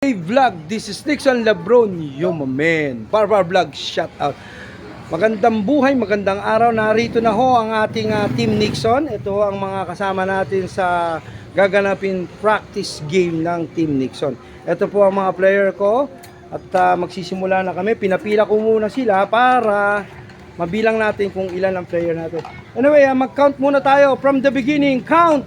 Hey vlog, this is Nixon Lebron, yo my man. Barbar Vlog, shout out. Magandang buhay, magandang araw. Narito na ho ang ating Team Nixon. Ito ho ang mga kasama natin sa gaganapin practice game ng Team Nixon. Ito po ang mga player ko at magsisimula na kami. Pinapila ko muna sila para mabilang natin kung ilan ang player natin. Anyway, mag-count muna tayo from the beginning. Count!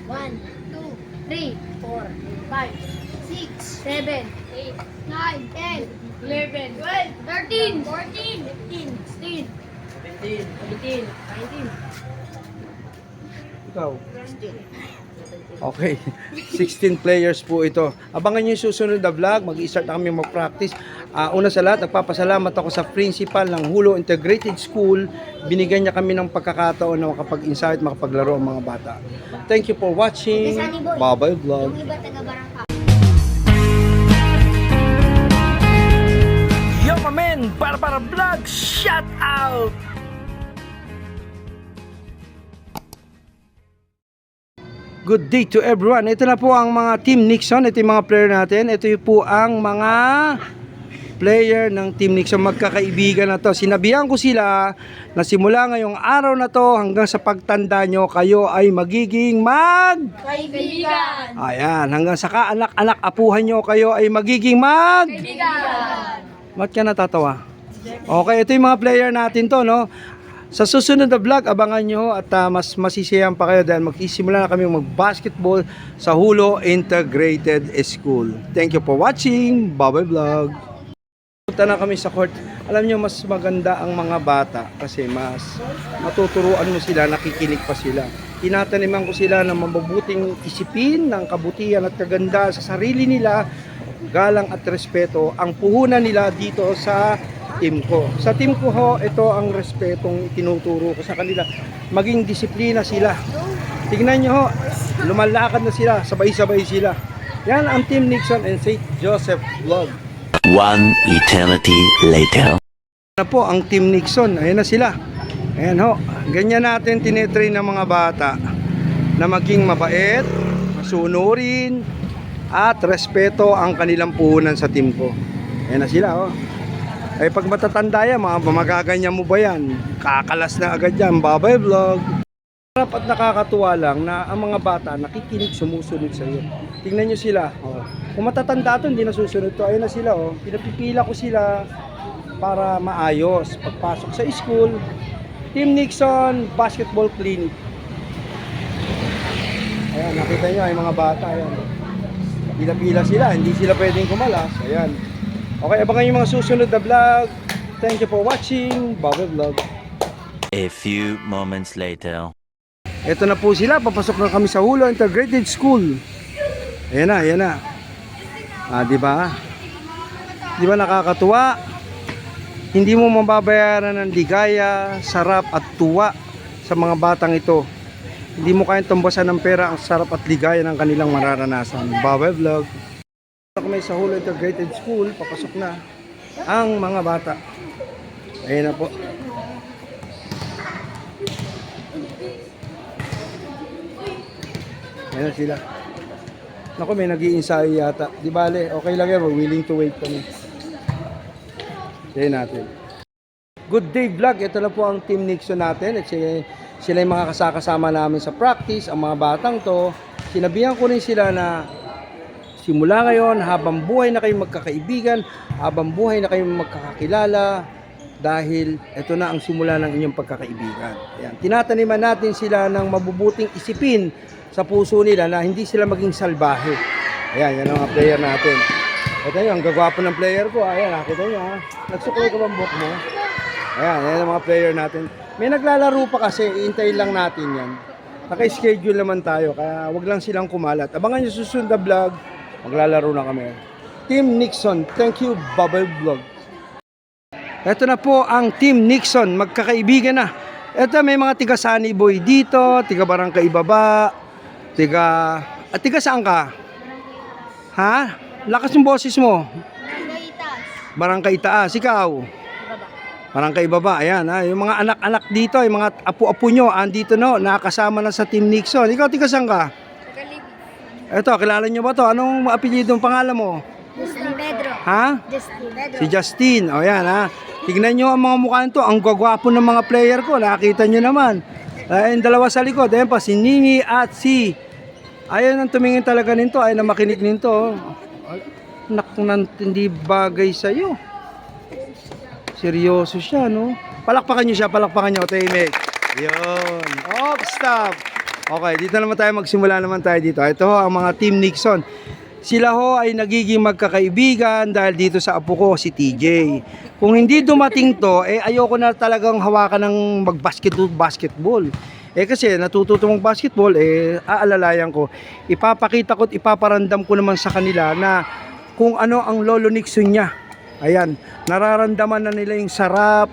1, 2, 3, 4, 5, 6, 7, 8, 9, 10, 11, 12, 13, 14, 15, 16, 17, 18, 19. Ikaw. Okay, 16 players po ito. Abangan nyo yung susunod na vlog. Mag-i-start na kami mag-practice. Una sa lahat, nagpapasalamat ako sa principal ng Hulo Integrated School. Binigyan niya kami ng pagkakataon na makapag-insight, makapaglaro ang mga bata. Thank you for watching. Bye-bye vlog. Yung iba taga-Barangka. Yo my man, Barbar Vlog, shout out! Good day to everyone. Ito na po ang mga Team Nixon. Ito yung mga player natin. Ito po ang mga player ng Team Nixon. Magkakaibigan na to. Sinabihan ko sila na simula ngayong araw na to hanggang sa pagtanda nyo, kayo ay magiging Kaibigan! Ayan, hanggang sa kaanak-anak apuhan nyo, kayo ay magiging Kaibigan! Ba't ka natatawa? Okay, ito yung mga player natin to, no? Sa susunod na vlog, abangan nyo at mas masisiyahan pa kayo dahil magsisimula na kami mag-basketball sa Hulo Integrated School. Thank you for watching. Bye-bye vlog. Punta na kami sa court. Alam nyo, mas maganda ang mga bata kasi mas matuturuan mo sila, nakikinig pa sila. Tinataniman ko sila ng mabubuting isipin, ng kabutihan at kaganda sa sarili nila, galang at respeto ang puhunan nila dito sa team ko. Sa team ko ho, ito ang respetong itinuturo ko sa kanila. Maging disiplina sila. Tignan nyo ho, lumalakad na sila, sabay-sabay sila. Yan ang Team Nixon and St. Joseph Vlog. One eternity later. Na po ang Team Nixon, ayan na sila. Ayan ho, ganyan natin tinetrain ng mga bata na maging mabait, masunurin, at respeto ang kanilang puhunan sa team ko. Ayan na sila oh. Ay pag matatanda yan, magaganyan mo ba yan? Kakalas na agad yan. Bye-bye vlog. Sarap at nakakatuwa lang na ang mga bata nakikinig, sumusunod sa iyo. Tingnan nyo sila. Oh. Kung matatanda ito, hindi na susunod to. Ayun na sila. Oh. Pinapipila ko sila para maayos. Pagpasok sa school, Team Nixon Basketball Clinic. Ayan, nakita nyo ay mga bata. Ayan. Pila-pila sila, hindi sila pwedeng kumalas. Ayan. Okay, abangan yung mga susunod na vlog. Thank you for watching. Bye-bye vlog. A few moments later. Ito na po sila, papasok na kami sa Hulo Integrated School. Ayan na, ayan na. Di ba? Di ba nakakatuwa? Hindi mo mababayaran ng ligaya, sarap at tuwa sa mga batang ito. Hindi mo kayang tumbasan ng pera ang sarap at ligaya ng kanilang mararanasan. Bye-bye vlog. Kami sa Hulo Integrated School, papasok na ang mga bata. Ayan na po. Ayan sila. Naku, may nag-i-ensayo yata. Di bale, okay lang yan. We're willing to wait kami. Ayan natin. Good day vlog. Ito na po ang Team Nixon natin. At sila yung mga kasama namin sa practice. Ang mga batang to, sinabihan ko rin sila na simula ngayon, habang buhay na kayong magkakaibigan, habang buhay na kayong magkakakilala, dahil ito na ang simula ng inyong pagkakaibigan. Ayan. Tinataniman natin sila ng mabubuting isipin sa puso nila na hindi sila maging salbahe. Ayan, yan ang mga player natin. Ito yun, ang gagwapo ng player ko. Ayan, nakita nyo ha. Nagsuklay ka bang buhok mo? Ayan, yan ang mga player natin. May naglalaro pa kasi, iintayin lang natin yan. Naka-schedule naman tayo, kaya wag lang silang kumalat. Abangan nyo susunod na vlog. Maglalaro na kami. Team Nixon, thank you, bye-bye vlog. Ito na po ang Team Nixon, magkakaibigan na. Ito may mga tiga Sunny Boy dito, tiga Barangka Ibaba, tiga saan ka? Ha? Lakas ng boses mo. Barangka Itaas, ikaw? Barangka Ibaba, ayan ha. Yung mga anak-anak dito, yung mga apu-apu nyo, andito no, nakasama na sa Team Nixon. Ikaw tiga saan ka? Eto, kilala nyo ba to? Anong apelyido ng pangalan mo? Justin Pedro. Ha? Justin Pedro. Si Justin. O yan ha. Tignan nyo ang mga mukha nito. Ang gwagwapo ng mga player ko. Nakita nyo naman. Ayun, dalawa sa likod. Ayun pa, si Nini at si... Ayun ang tumingin talaga nito. Ayun ang makinig nito. Naku, hindi bagay sa'yo. Seryoso siya, no? Palakpakan nyo siya, palakpakan nyo. Tahimik. Yun. Oh, stop. Okay, dito naman tayo. Magsimula naman tayo dito. Ito ho, ang mga Team Nixon. Sila ho ay nagiging magkakaibigan dahil dito sa apo ko, si TJ. Kung hindi dumating to, ayoko na talagang hawakan ng basketball. Kasi natututo mong basketball, aalalayan ko. Ipapakita ko at ipaparandam ko naman sa kanila na kung ano ang Lolo Nixon niya. Ayan, nararamdaman na nila yung sarap,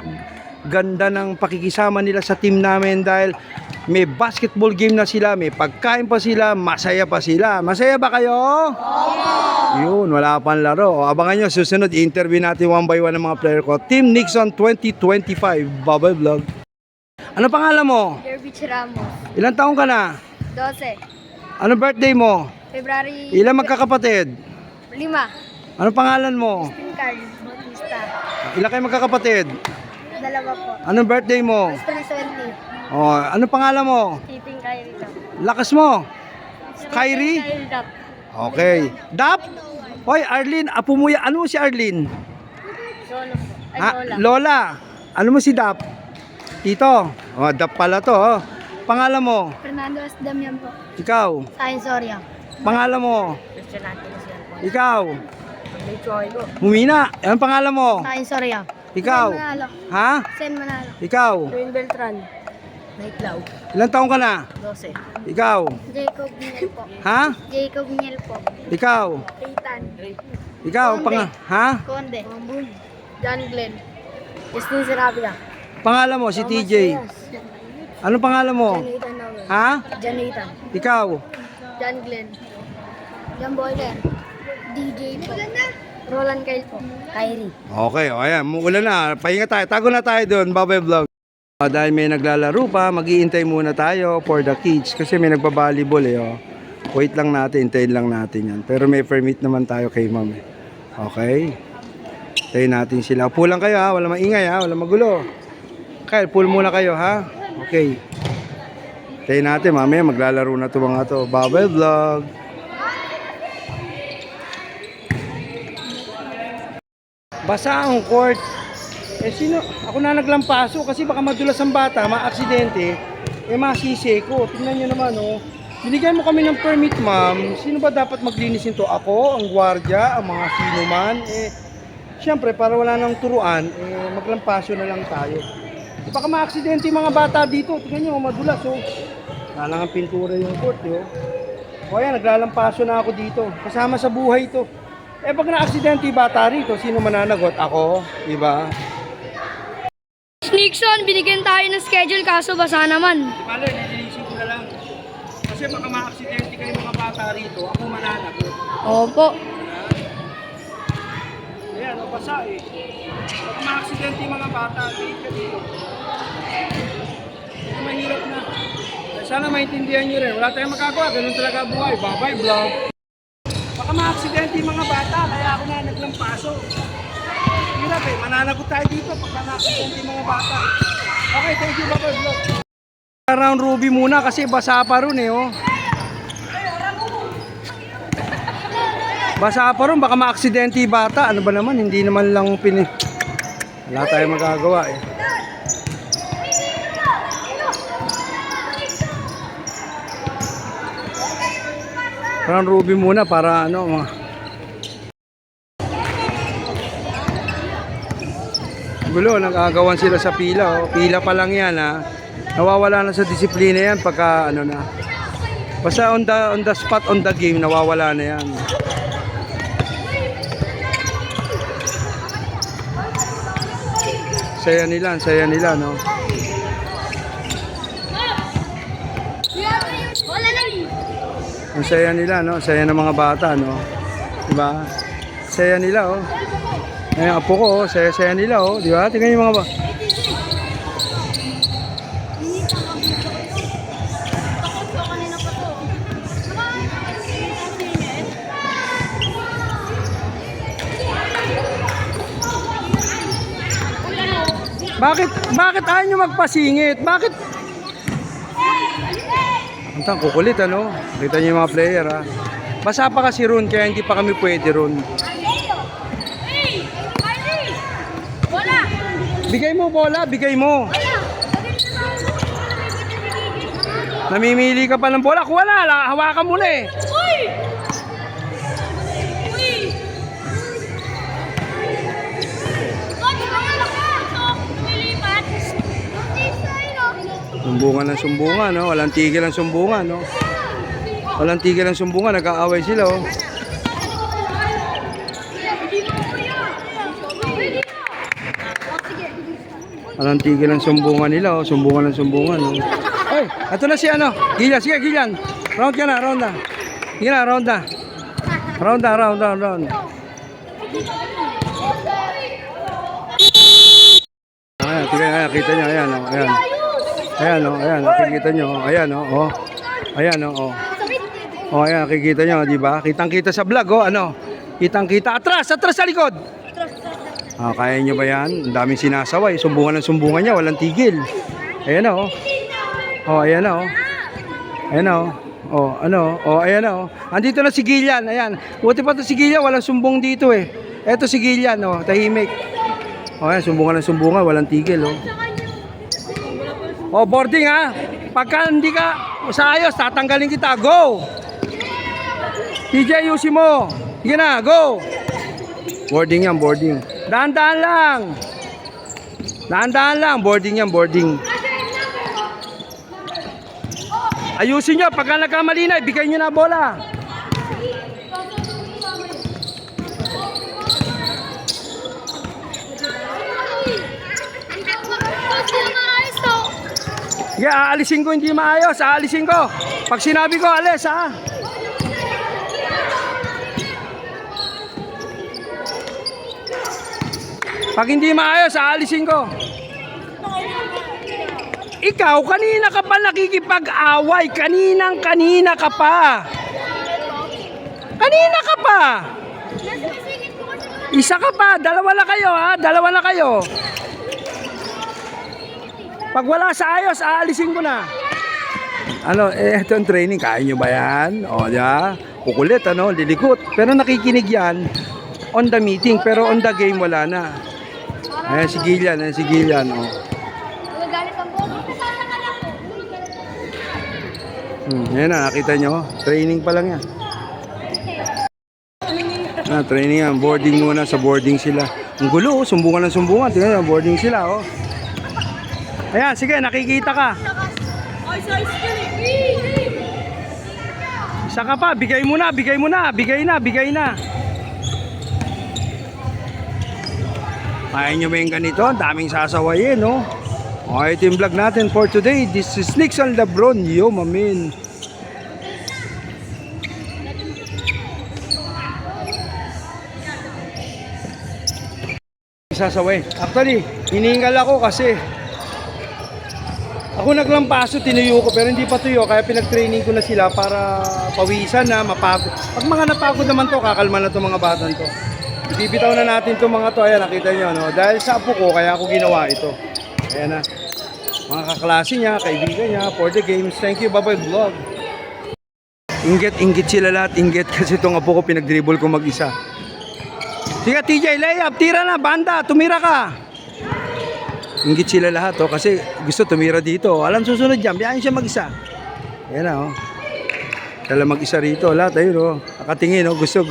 ganda ng pakikisama nila sa team namin dahil may basketball game na sila, may pagkain pa sila, masaya pa sila. Masaya ba kayo? Yun, wala pang laro. O, abangan nyo, susunod, i-interview natin one by one ng mga player ko. Team Nixon 2025, Bubble Vlog. Ano pangalan mo? Jervich Ramos. Ilang taong ka na? 12. Ano birthday mo? February Ilang magkakapatid? 5. Ano pangalan mo? Justin Carlos Bautista. Ilang kayo magkakapatid? 2 po. Anong birthday mo? August 20. Oh, ano pangalan mo? Keeping Kyrie Dap. Lakas mo. Kyrie? Kyrie Dap. Okay. Dap? Hoy, Arlene, apo mo yan. Ano mo si Arlene? Solo po. Ay, Ha? Lola. Lola. Ano mo si Dap? Tito. Oh, Dap pala to. Oh. Pangalan mo? Fernando S. Damian po. Ikaw. Sain Soria. Pangalan mo? Christian Anthony Sian po. Ikaw. May Troy po. Humina. Anong pangalan mo? Sain Soria. Ikaw. Sen Manalo. Ha? Sen Manalo. Ikaw. Ruin Beltran. Nightlaw. Ilang taong ka na? 12. Ikaw. Jacob Miel po. Ha? Jacob Miel po. Ikaw. Ethan. Ikaw. Ha? Conde. John Glenn. Justin Sarabia. Pangalan mo? Si TJ. Anong pangalan mo? Jonathan Noel. Ha? Jonathan. Ikaw. John Glenn. John Boyler. DJ po. Roland Kyle po. Kyrie. Okay, o ayan, muulan na. Pahinga tayo. Tago na tayo doon, Bubble Vlog. Dahil may naglalaro pa, mag-iintay muna tayo for the kids. Kasi may nagbabalibol oh. Wait lang natin, hintayin lang natin yan. Pero may permit naman tayo kay ma'am Okay? Hintayin natin sila. Pull lang kayo ha, wala maingay ha, wala magulo. Kyle, pull muna kayo ha. Okay. Hintayin natin, mamaya maglalaro na ito mga to. Bubble Vlog. Basa ang court. Sino? Ako na naglampaso kasi baka madulas ang bata, ma-aksidente, masisi ko. Tingnan nyo naman, oh. Binigyan mo kami ng permit, ma'am. Sino ba dapat maglinis nito? Ako, ang gwardiya, ang mga sino man? Siyempre, para wala nang turuan, maglampaso na lang tayo. Baka ma-aksidente yung mga bata dito. Tingnan nyo, madulas, oh. Wala lang ang pintura yung court, oh. O yan, naglalampaso na ako dito. Kasama sa buhay to. Pag na-aksidente yung bata rito, sino mananagot? Ako, diba? Nixon, binigyan tayo ng schedule kaso basa naman. Palo, nililisin ko na lang. Kasi baka ma-aksidente kayo mga bata rito, ako mananagot. Opo. Ayan, o basa eh. Baka ma-aksidente yung mga bata, liit ka dito. Ito mahirap na. Sana maintindihan nyo rin. Wala tayong magagawa, ganun talaga buhay. Bye-bye vlog. Baka ma-aksidente yung mga bata, kaya ako na naglampaso. Hirap eh, mananagot tayo dito pagka na-aksidente yung mga bata. Okay, thank you, bye-bye vlog. Round Ruby muna kasi basa pa ron eh, oh. Basa pa ron, baka ma-aksidente yung bata. Ano ba naman, hindi naman lang wala tayong magagawa eh. Round Ruby muna para ano, mga gulo, nag-agawan sila sa pila, oh. Pila pa lang yan, ha. Nawawala na sa disiplina yan pagka ano na. Basta on the spot, on the game, nawawala na yan. Saya nila, no. Wala nang. Ang saya nila, no. Saya ng mga bata, no. Diba? Saya nila, oh. Ngayon, apo ko, oh. Saya nila, oh. Diba? Tingnan yung mga ba. Bakit ayaw nyo magpasingit? Bakit? Antang kukulit ano? Kita nyo yung mga player ha. Basa pa kasi Ron, kaya hindi pa kami pwede Ron. Bola! Bigay mo bola, bigay mo. Namimili ka pa ng bola. Kuha na, hawakan mo na eh. Uy! Uy! Coach, mga lakas! Lumilipat! Sumbungan ng sumbungan, no? Walang tigil ang sumbungan, no? Walang tigil ang sumbungan, nag-aaway sila, oh. Walang tigil ang sumbungan nila, oh. Sumbungan ng sumbungan, oh. Ay, ito na si ano? Gilyan, sige, Gilyan. Round ka na, round na. Sige na, round na. Round na, round. Ayan, tignan, kita nyo, ayan, oh, ayan. Ayan, oh, ayan, nakikita nyo, oh, ayan, oh. Ayan, oh. Oh, ayan, nakikita nyo, di ba? Kitang-kita sa vlog, oh, ano? Kitang-kita. Atras sa likod. Ah, kaya nyo ba yan? Ang daming sinasaway. Sumbungan ng sumbungan niya, walang tigil. Ayan, oh. Oh, ayan, oh. Ayan, oh. Oh, ano? Oh, ayan, oh. Andito na si Gilyan, ayan. Buti pa to si Gilyan, walang sumbong dito, eh. Eto si Gilyan, oh, tahimik. Oh, ayan, sumbungan ng sumbungan, walang tigil, oh. Oh, boarding, ha? Pagka hindi ka sa ayos, tatanggalin kita. Go! TJ, ayusin mo. Sige na, go! Boarding yan, boarding. Dahan-dahan lang. Dahan-dahan lang. Boarding yan, boarding. Ayusin nyo. Pagka nagkamali na, ibigay nyo na bola. Yeah, aalisin ko hindi maayos. Aalisin ko. Pag sinabi ko, alis, ha? Pag hindi maayos, aalisin ko. Ikaw, kanina ka pa nakikipag-away. Kanina ka pa. Kanina ka pa. Isa ka pa. Dalawa na kayo, ha? Dalawa na kayo. Pag wala sa ayos, aalisin ko na. Ano, ito ang training. Kaya nyo ba yan? O, diba? Kukulit, ano? Lilikot. Pero nakikinig yan on the meeting. Pero on the game, wala na. Ayan si Gilyan, oh. Ayan na, nakita nyo. Training pa lang yan. Training yan. Boarding muna, sa boarding sila. Ang gulo, oh. Sumbungan ng sumbungan. Tingnan nyo, boarding sila, oh. Ayan, sige, nakikita ka. Isa ka pa, bigay na. Kaya nyo ba yung ganito? Ang daming sasawayin, no? Okay, ito yung vlog natin for today. This is Nixon Lebron. Yo, mamin. Sasaway. Actually, hiningal ako kasi ako naglampaso, tinuyo ko, pero hindi pa tuyo. Kaya pinag-training ko na sila para pawisan na, mapagod. Pag mga napagod naman to, kakalma na to mga batang to. Bibitaw na natin itong mga to. Ayan, nakita nyo, no? Dahil sa apo ko, kaya ako ginawa ito. Ayan na. Mga kaklase niya, kaibigan niya, for the games. Thank you, bye-bye vlog. Inggit sila lahat. Inggit kasi itong apo ko, pinag-dribble ko mag-isa. Sige, TJ, layup, tira na, banda, tumira ka. Inggit sila lahat, oh, kasi gusto tumira dito. Alam, susunod dyan, biyahin siya mag-isa. Ayan na, oh. Dala mag-isa rito, lahat, ayun, oh. Nakatingin, oh, gusto.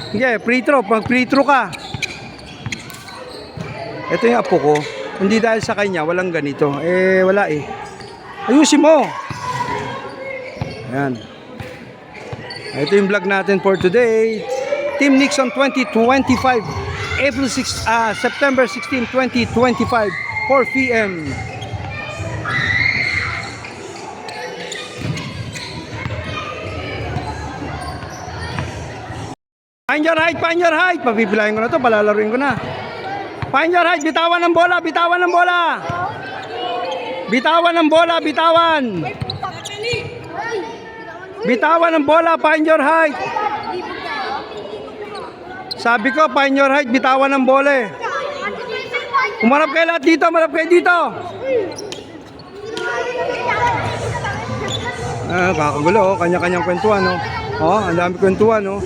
Sige, free throw, pag free throw ka. Ito yung apo ko. Hindi dahil sa kanya, walang ganito. Eh, wala eh. Ayusin mo. Ayan. Ito yung vlog natin for today. Team Nixon 2025. September 16, 2025. 4 p.m. Find your height. Papipilahin ko na to, palalaruin ko na. Find your height, bitawan ng bola. Bitawan ng bola, find your height. Sabi ko, find your height, bitawan ng bola eh. Umarap kayo lahat dito, marap kayo dito. Kakagulo, oh. Kanya-kanyang kwentuhan, oh. Oh, ang dami kwentuhan, oh.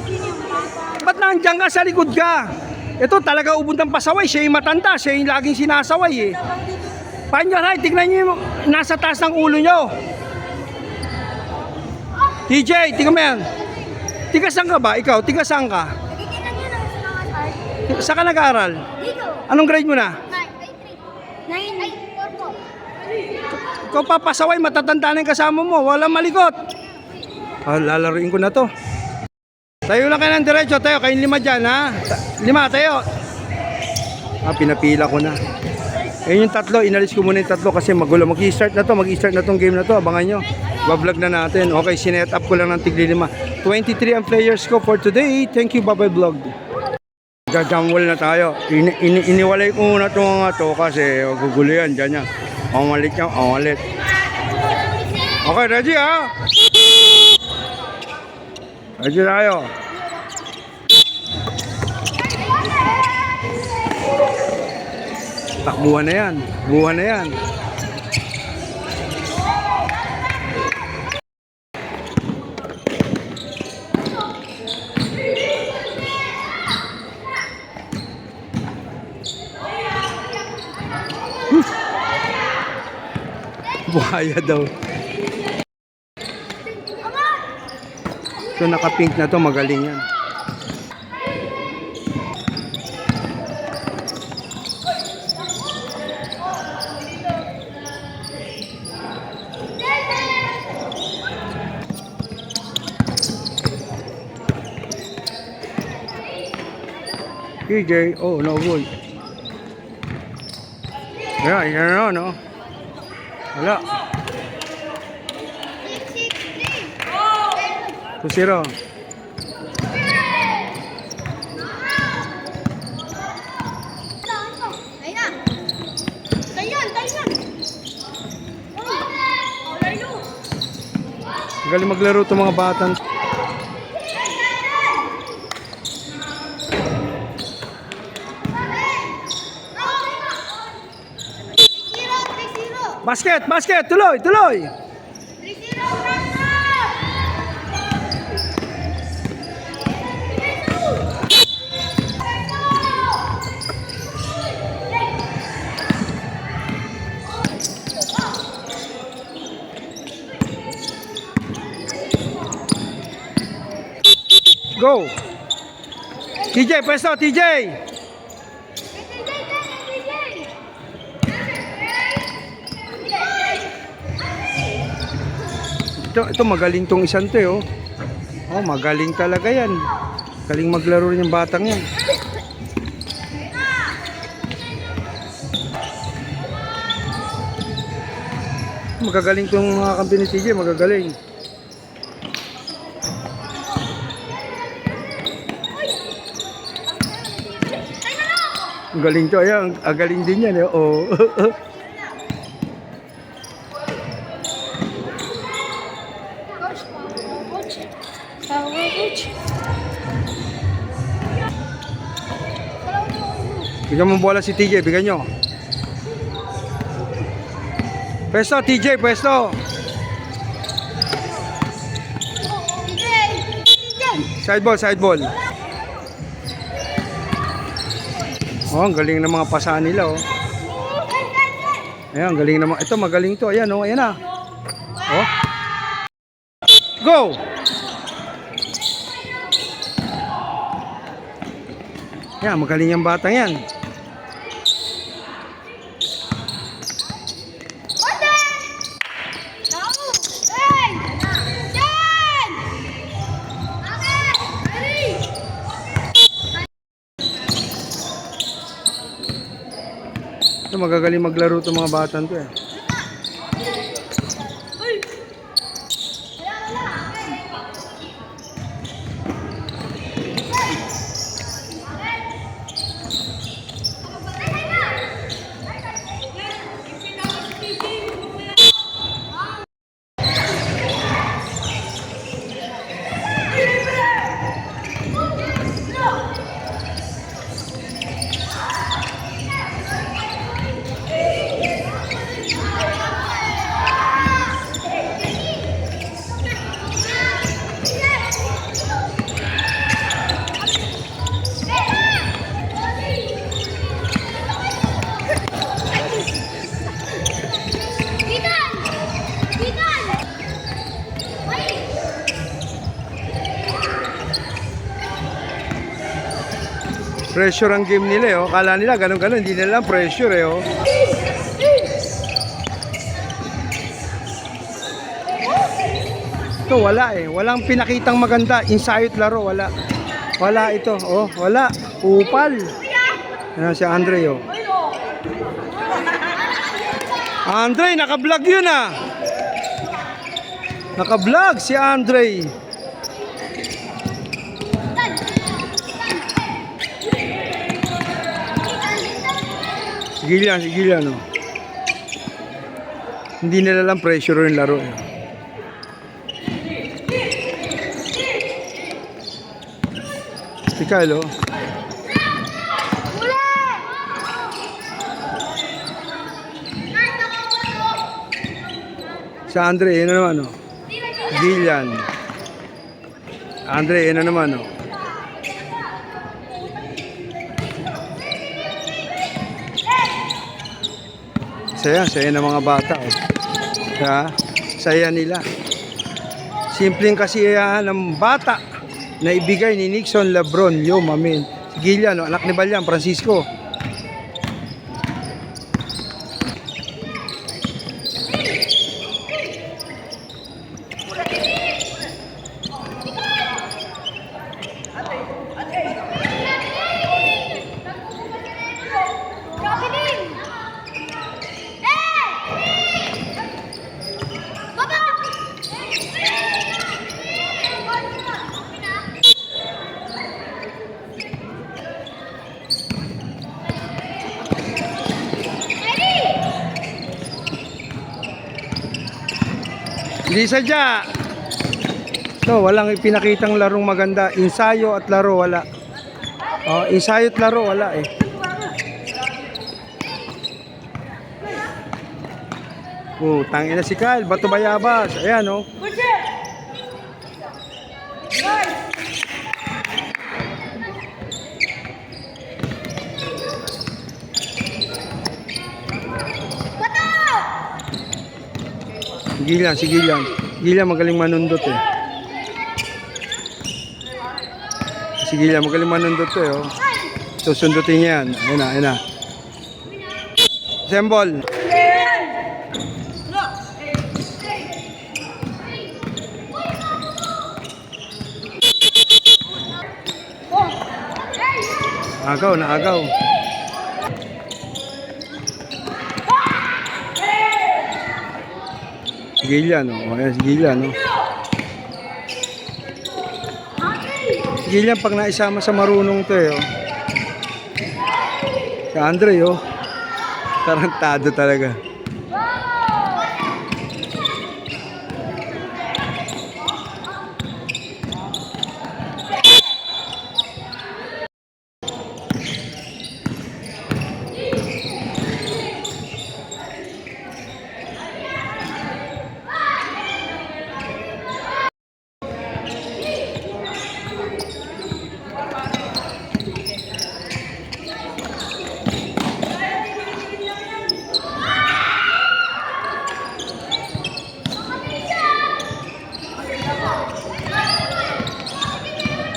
Ba't nandiyan ka sa likod ka? Ito talaga ubod ng pasaway. Siya yung matanda, siya yung laging sinasaway, eh. Paano nyo, right? Tignan nyo yung nasa taas ng ulo nyo. TJ, tingnan mo yan. Tiga saan ka ba? Ikaw, tiga saan ka? Nagiginan yun ang mga art. Saan ka nag-aaral? Dito. Anong grade mo na? 9, 4 po. Ikaw papasaway, matatanda na yung kasama mo. Walang malikot. Lalaruin ko na to. Tayo lang kayo ng diretso. Tayo, kayong 5 dyan, ha? 5, tayo. Pinapila ko na. Ayun yung 3, inalis ko muna yung 3 kasi magulo. Mag-i-start na to, mag-i-start na tong game na to. Abangan nyo. Bablog na natin. Okay, sinet up ko lang ng tigli 5. 23 ang players ko for today. Thank you, bye-bye vlog. Jajamwal na tayo. Iniwalay ko muna itong mga to kasi gugulo yan. Diyan yan. Omalit yan, omalit. Okay, ready ha? Ready tayo. Takbuhan na yan. Buhan na yan. Buhaya daw. So naka-pink na to, magaling yan. TJ, oh no boy. Yeah, yan na, no? Wala. 2-0. Tayo na. Tayo. Galing maglaro itong mga batang. Basket, tuloy. Go. TJ, pwesto, TJ. Ito magaling tong isang to, oh. Oh, magaling talaga yan. Galing maglaro rin yung batang yan. Magagaling tong mga kampi ni TJ, magagaling. Ang galing to, ayan, ang galing din yan, eh. Oh. Bigyan mo bola si TJ, bigyan nyo. Pwesto, TJ, pwesto. Side ball. Oh, ang galing ng mga pasahan nila, oh. Ayan, ang galing naman. Ito, magaling to. Ayan, oh, ayan na. Oh. Go! Ayan, magaling yung batang yan. Ito, magagaling maglaro itong mga batan to, eh. Pressure ang game nila, eh. Oh. Kala nila ganun-ganun, hindi nila lang pressure, eh. Oh. Ito, wala, eh. Walang pinakitang maganda. Insayot laro, wala. Wala ito, oh. Wala. Upal. Ano si Andre, oh. Andre, naka-vlog yun, ah. Naka-vlog si Andre. Si Gillian, oh. Hindi nila lang pressure yung laro, eh. Si Kyle, oh. Si Andre, yun na naman, oh. Gillian. Andre, yun na naman, oh. Saya ng mga bata, oh. Saya nila. Simpleng kasiyahan ng bata na ibigay ni Nixon Lebron, yo, mamin. Si Gillian, oh, anak ni Balyan, Francisco. Hindi sadya. So, walang ipinakitang larong maganda. Ensayo at laro, wala. Oh, ensayo at laro, wala, eh. Oh, tangin na si Kyle. Bato bayabas. Ayan, oh. Si Gillian. Gillian magaling manundot, eh. Si Gillian magaling manundot, eh, oh. Susundutin niya yan. Ayun na. Sembol. Agaw. Gillian, oh. Ayan, si Gillian, oh. Si Gillian, pag naisama sa marunong to, eh, oh. Si Andre, oh. Tarantado talaga.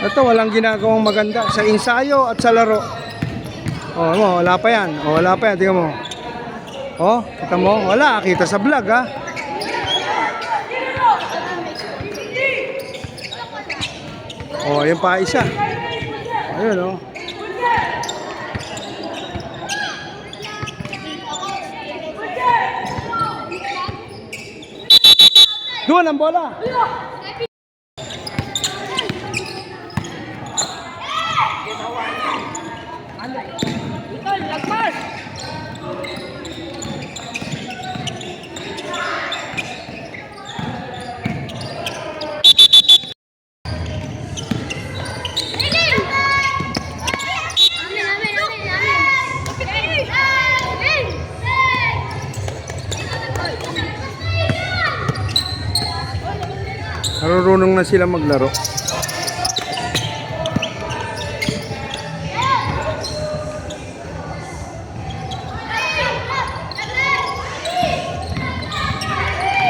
Ito, walang ginagawang maganda sa ensayo at sa laro. Oh, wala pa yan. Tingnan mo. Oh, kita mo? Wala, kita sa vlog, ha. Oh, ayun pa isa. Ayun, oh. Doon ang bola. Marunong na sila maglaro.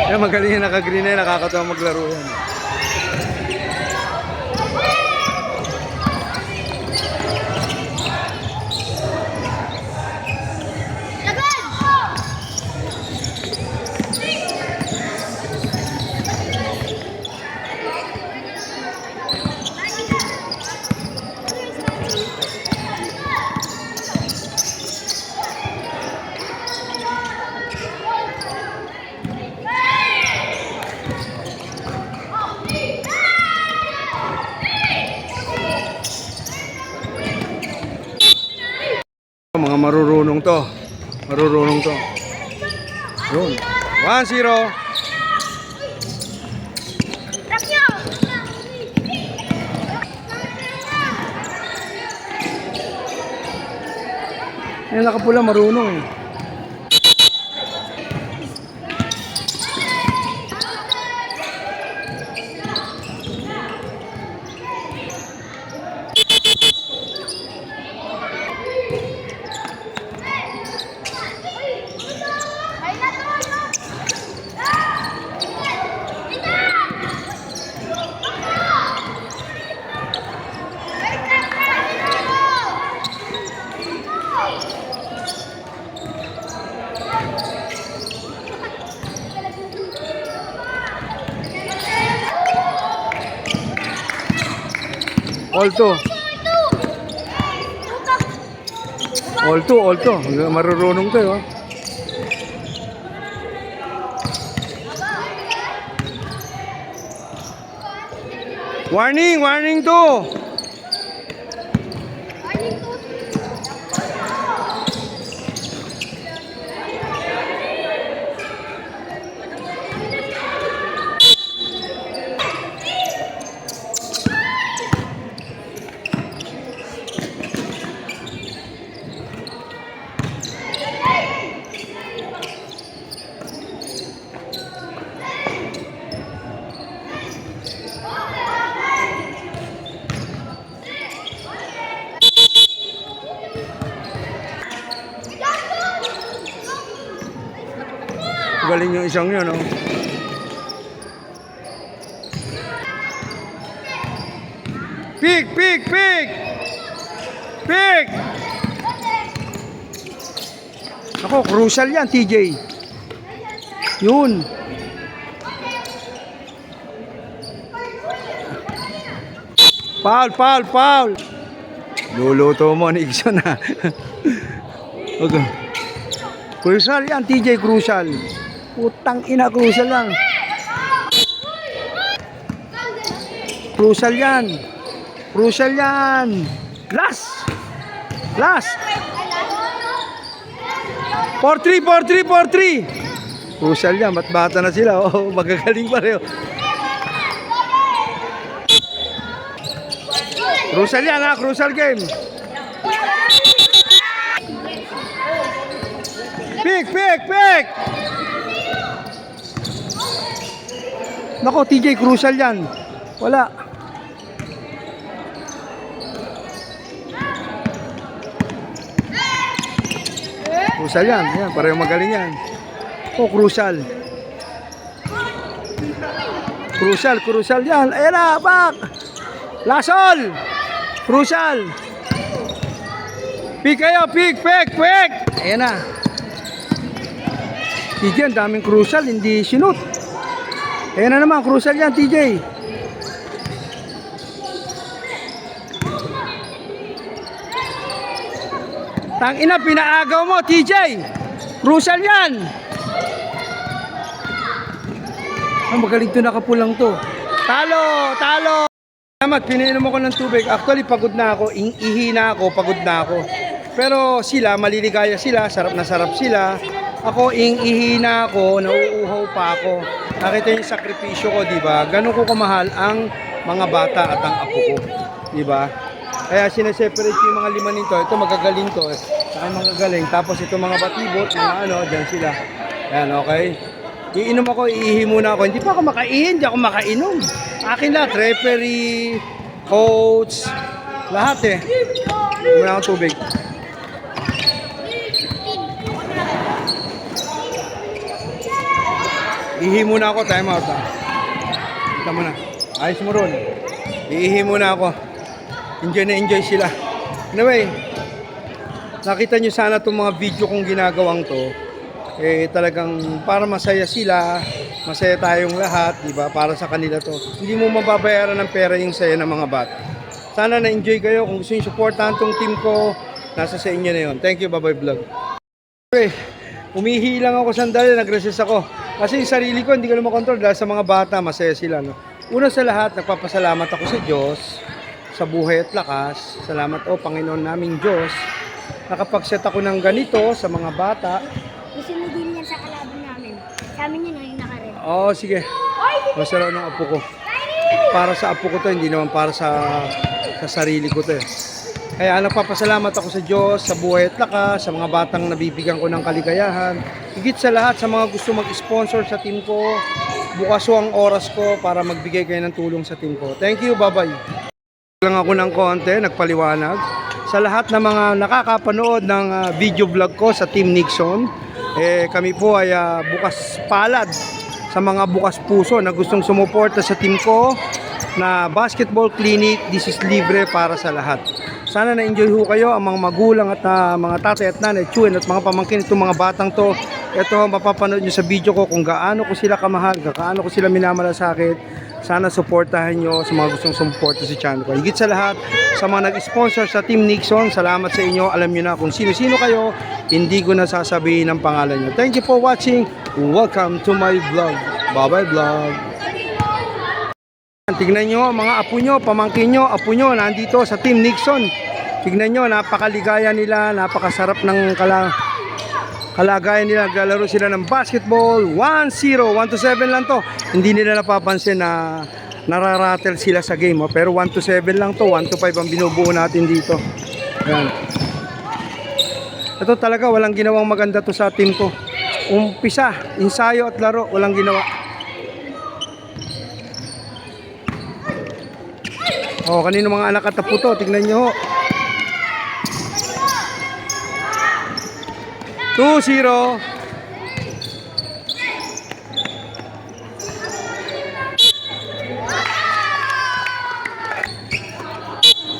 Yan, magaling yung naka-green na, nakakatawa maglaro yan. mga marurunong to. Marurunong to. Yun. 1-0. Yung nakapula marunong eh. All two. All two. Marurunong to, oh. Warning to. Galing yung isang yun, oh. Pick! Ako, crucial yan, TJ. Yun. Foul. Luluto mo, Nixon, ha. Okay. Crucial yan, TJ, crucial. Putang ina, crucial lang. Crucial yan. Last. 4-3. Crucial yan, bata na sila. Oh, magagaling pareho. Crucial yan, ha, crucial game. Pick! Nako, TJ, crucial yan. Wala. Crucial yan. Yan, pareho magaling yan. Oh, crucial. Crucial yan. Ayan na, back. Lasol. Crucial. Pick kayo, pick. Ayan na. TJ, ang daming crucial, hindi sinut. Ayan na naman, crucial yan, TJ. Tangina, pinaagaw mo, TJ. Crucial yan. Magaling to, nakapulang to. Talo. Salamat, pinainom ako ng tubig. Actually, pagod na ako, ihina ako, pagod na ako. Pero sila, maliligaya sila, sarap na sarap sila. Ako, ihina ako, nauuhaw pa ako. Nakita yung sakripisyo ko, di ba? Ganun ko kamahal ang mga bata at ang apo ko, di ba? Kaya sineseparate yung mga lima nito. Ito magagaling to, saka mga galing. Tapos ito mga batibot, mga ano, dyan sila. Yan, okay? Iinom ako, iihi muna ako. Hindi pa ako makain, hindi ako makainom. Akin lahat, referee, coach, lahat eh. Muna akong tubig. Ihi muna ako, time out ha. Kita mo na. Ayos mo ron. Iihi muna ako. Enjoy sila. Anyway, nakita nyo sana itong mga video kong ginagawang to. Eh talagang para masaya sila, masaya tayong lahat, di ba? Para sa kanila to. Hindi mo mababayaran ng pera yung saya ng mga bata. Sana na-enjoy kayo. Kung gusto nyo supportahan tong team ko, nasa sa inyo na yun. Thank you, Baboy Vlog. Okay, umihi lang ako sandali, nag-recess ako. Kasi yung sarili ko, hindi ko na makontrol dahil sa mga bata, masaya sila. No? Una sa lahat, nagpapasalamat ako sa Diyos, sa buhay at lakas. Salamat o Panginoon naming Diyos, nakapag-set ako ng ganito sa mga bata. Gusto mo din yan sa kalaban namin. Sa amin yun yung naka-red. Oo, sige. Masarap ng apo ko. Para sa apo ko to, hindi naman para sa sarili ko to eh. Kaya nagpapasalamat ako sa Diyos, sa buhay at lakas, sa mga batang nabibigyan ko ng kaligayahan. Higit sa lahat sa mga gusto mag-sponsor sa team ko, bukas ko ang oras ko para magbigay kayo ng tulong sa team ko. Thank you, bye-bye. Lang ako ng konti, nagpaliwanag. Sa lahat ng mga nakakapanood ng video vlog ko sa Team Nixon, kami po ay bukas palad sa mga bukas puso na gustong sumuporta sa team ko na basketball clinic. This is libre para sa lahat. Sana na-enjoy ho kayo ang mga magulang at mga tatay at nanay, tsuin at mga pamangkin itong mga batang to. Ito mapapanood nyo sa video ko kung gaano ko sila kamahal, gaano ko sila minamalasakit. Sana suportahan nyo sa mga gustong sumuporta sa channel ko. Higit sa lahat, sa mga nag-sponsor sa Team Nixon, salamat sa inyo. Alam nyo na kung sino-sino kayo, hindi ko na sasabihin ang pangalan nyo. Thank you for watching. Welcome to my vlog. Bye-bye vlog. Tignan nyo mga apo nyo, pamangkin nyo, apo nyo, nandito sa Team Nixon. Tignan nyo, napakaligaya nila, napakasarap ng kalagayan nila. Naglalaro sila ng basketball. 1-0, 1-7 lang to. Hindi nila napapansin na nararatel sila sa game. Pero 1-7 lang to, 1-5 ang binubuo natin dito. Yan. Ito talaga, walang ginawang maganda to sa team ko. Umpisa, ensayo at laro, walang ginawa. Kanino mga anak at apo to, tignan nyo. 2-0.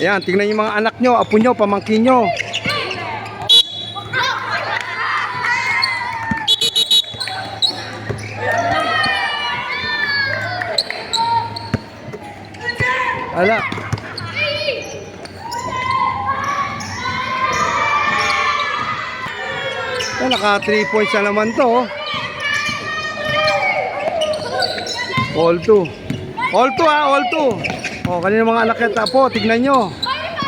Ayan, tignan yung mga anak nyo, apo nyo, pamangkin nyo. Ala. Naka 3 points na naman to. All 2. All 2 all 2. Kanina mga anak at apo, tignan nyo.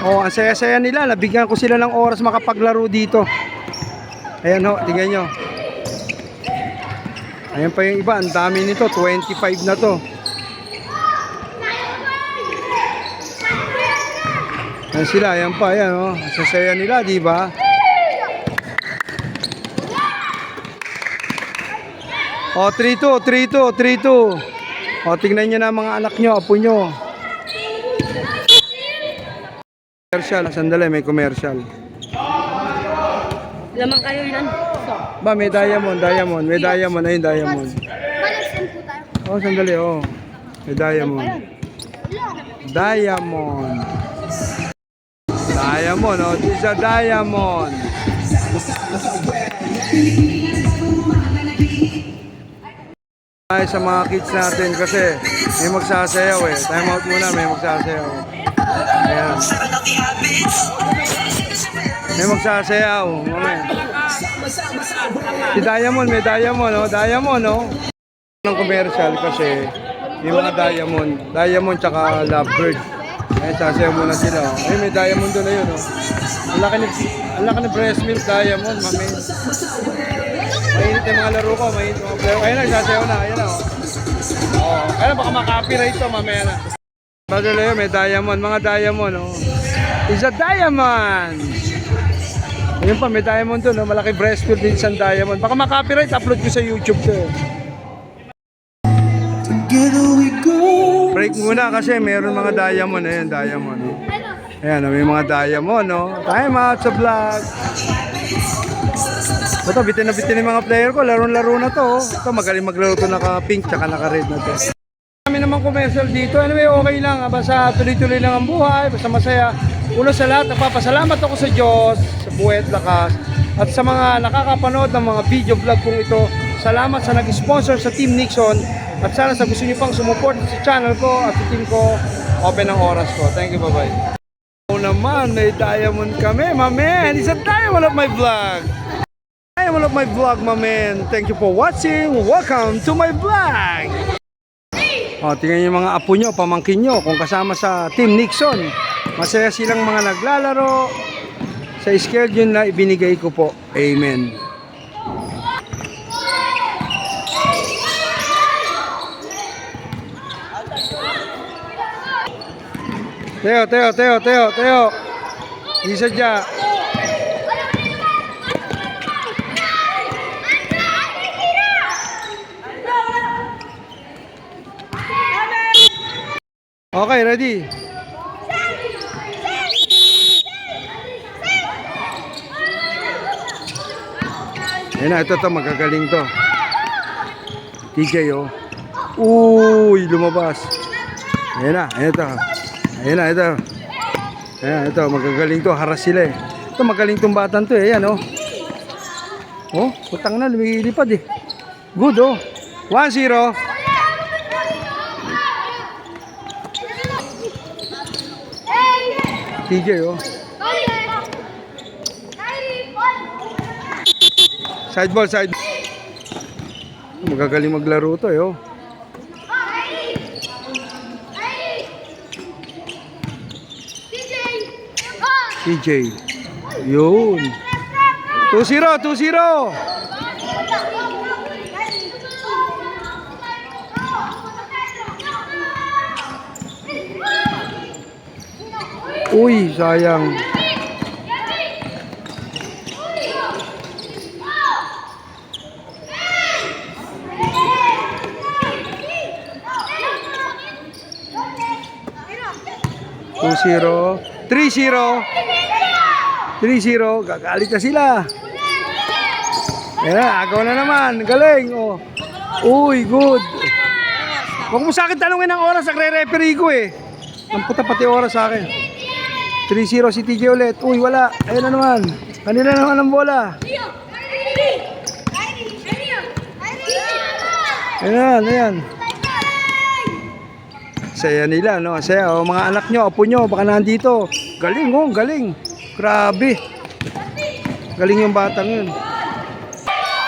Ang saya-saya nila, nabigyan ko sila ng oras makapaglaro dito. Ayan tignan nyo. Ayan pa yung iba, ang dami nito, 25 na to. Ayan sila, ayan pa, ayan sasaya nila, di ba? O, 3-2, 3-2, 3-2. O, tignan nyo na mga anak nyo, apo nyo. Commercial, sandali, may commercial. Lamang kayo yan. Ba, may diamond, may diamond, ayun diamond. Balik-send po tayo. Sandali, may diamond. Diamond. Diamond, this is a diamond. Ay, sa mga kids natin kasi may magsasayaw Time out muna, may magsasayaw. Ayan. May magsasayaw. Si Diamond, may Diamond, Diamond, ng commercial kasi may mga Diamond tsaka Lovebird. Ayan, sasayaw muna sila. Ay, may Diamond doon na yun, Ang laki ni breast milk Diamond, mami. Mainit yung mga laro ko, mainit yung mga player. Ayun na, sasayaw na, ayun na. Ayun, baka makapiright to, mamaya na. Badala yun, may diamond, mga diamond, It's a diamond! Ayun pa, may diamond doon, malaki breastfield din isang diamond. Baka makapiright, upload ko sa YouTube to. Break muna kasi mayroon mga diamond, ayun, diamond. Ayan, may mga diamond, Time out sa vlog. Ito, bitin na bitin yung mga player ko. Laro-laro na to. Ito, magaling maglaro to naka-pink tsaka naka-red na to. Kami naman commercial dito. Anyway, okay lang. Basta tuloy-tuloy lang ang buhay. Basta masaya. Una sa lahat, nagpapasalamat ako sa Diyos, sa buhay at lakas. At sa mga nakakapanood ng mga video vlog kong ito, salamat sa nag-sponsor sa Team Nixon. At sana sa gusto niyo pang sumuport sa channel ko at sa team ko, open ang oras ko. Thank you, bye-bye. Naman, may diamond kami, my man. It's a diamond of my vlog. Diamond of my vlog, my man. Thank you for watching. Welcome to my vlog. Tingnan yung mga apo nyo, pamangkin nyo, kung kasama sa Team Nixon. Masaya silang mga naglalaro. sa schedule na ibinigay ko po. Amen. Teo. Hindi sadya. Okay, ready? Ayan na, ito magagaling to. TJ, oh. Uy, lumabas. Ayan na, ito. Ayan, ito, magagaling to. Haras sila eh. Ito, magaling tong batang to eh. Ayan, oh. Oh, putang na, lumilipad eh. Good, oh. 1-0. TJ, oh. Side ball. Magagaling maglaro to, eh, oh. TJ. Yun. 2-0. Uy, sayang. Two zero. 3-0. 3-0. Gagalit na sila. Ayan, agaw na naman. Galing. Oh. Uy, good. Huwag mo sa akin tanungin ang oras. Nagre-referee ko eh. Ang puta pati oras sa akin. 3-0 si TJ ulit. Uy, wala. Ayan na naman. Kanila naman ang bola. Ayan. Saya nila, no? Saya. O, mga anak nyo, apo nyo, baka nandito. Galing, oh. Galing. Grabe. Galing yung batang yun.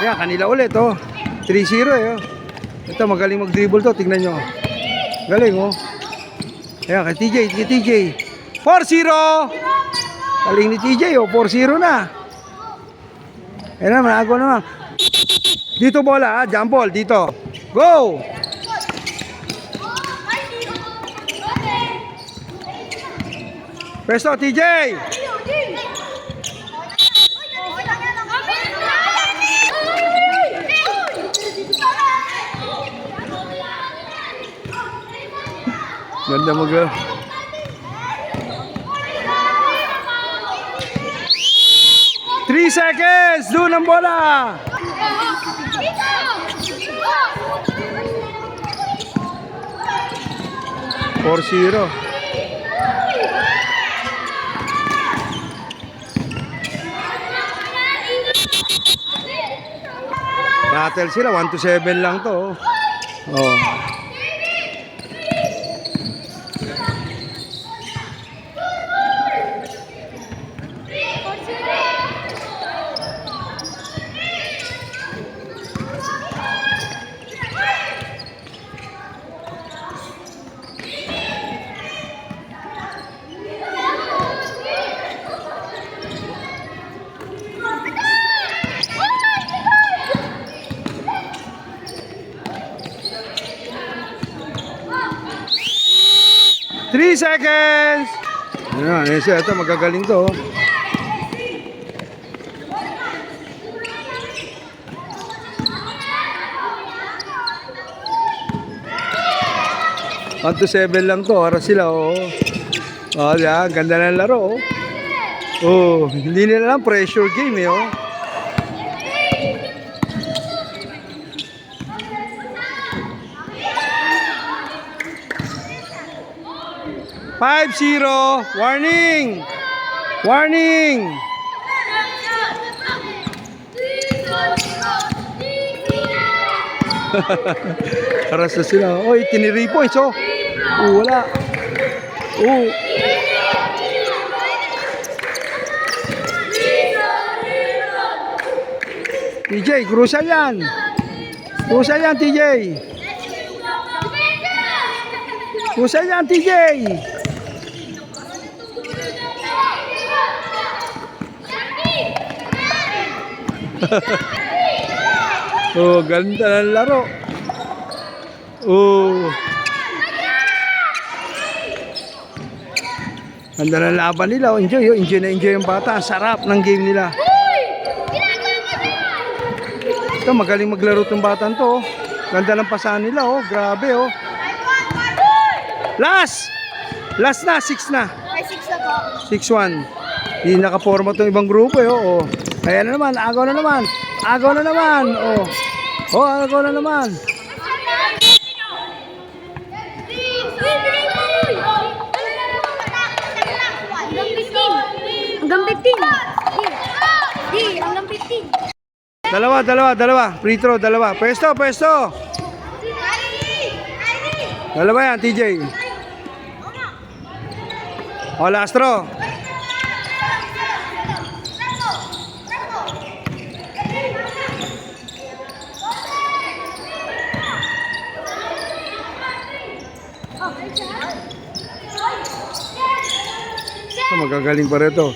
Ayan, kanila ulit, oh. 3-0, eh, oh. Ito, magaling mag-dribble to. Tingnan nyo. Galing, oh. Ayan, kay TJ. 4-0. Galing ni TJ, oh. 4-0 na. Ayan naman, ako naman. Dito bola, ha. Jump ball, dito. Go! Presto, TJ! Ganda mag... 3 seconds! Doon ang bola! 4-0. Rattle sila, 1-7 lang to. Oh. Three seconds! Ayan, ito magagaling to. Oh. Up to 7 lang to, para sila, oh. Oh, yan, ganda ng laro, oh. Oh, hindi nila lang pressure game, eh, oh. Five, 0. Warning! Warning! Aras na sila. Oy, 3 points, oh. Wala. Oh. TJ, crucial yan. Crucial yan, TJ. Crucial yan, TJ. Oh, ganda ng laro. Oh. Ganda ng laban nila. Oh, enjoy, oh. Enjoy na enjoy yung bata. Ang sarap ng game nila. Ito, magaling maglaro itong batang to. Oh. Ganda ng pasahan nila. Oh. Grabe. Oh. Last! Last na, 6 na. Ay, 6 na po. 6-1. Hindi nakaporma itong ibang grupo. Eh. Oh. Kaya na naman. Agaw na naman. Agaw na naman. Oh. Oh, agaw na naman. Hanggang 15. Di, hanggang 15. Dalawa. Free throw, dalawa. Pwesto. Dalawa yan, TJ. O, last throw. Magagaling pa rin ito.